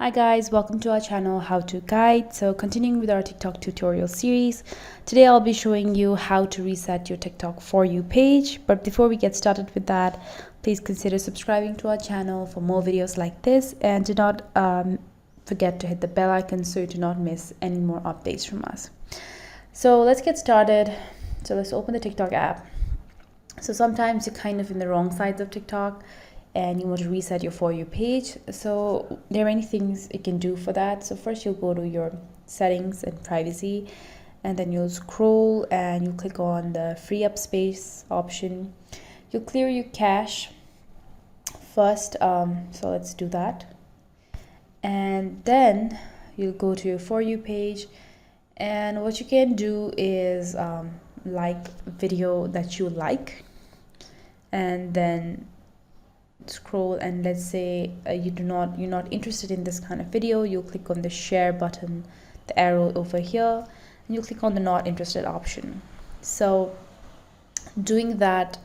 Hi guys, welcome to our channel How to Guide. So continuing with our TikTok tutorial series, today I'll be showing you how to reset your TikTok For You page. But before we get started with that, please consider subscribing to our channel for more videos like this, and do not forget to hit the bell icon so you do not miss any more updates from us. So let's get started. So let's open the TikTok app. So sometimes you're kind of in the wrong sides of TikTok and you want to reset your For You page. So there are many things you can do for that. So first you'll go to your settings and privacy, and then you'll scroll and you'll click on the free up space option. You'll clear your cache first, so let's do that. And then you'll go to your For You page, and what you can do is like video that you like, and then scroll, and let's say you're not interested in this kind of video. You'll click on the share button, the arrow over here, and you'll click on the not interested option. So doing that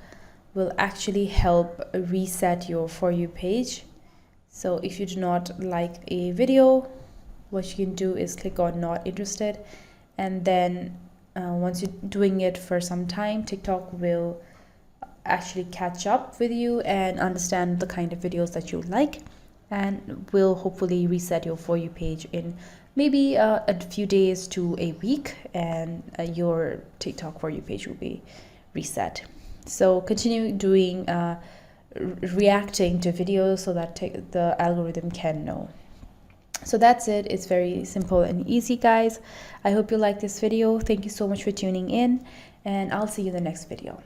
will actually help reset your For You page. So if you do not like a video, what you can do is click on not interested, and then once you're doing it for some time, TikTok will actually catch up with you and understand the kind of videos that you like, and will hopefully reset your For You page in maybe a few days to a week, and your TikTok For You page will be reset. So continue doing reacting to videos so that the algorithm can know. So that's it. It's very simple and easy, guys. I hope you like this video. Thank you so much for tuning in, and I'll see you in the next video.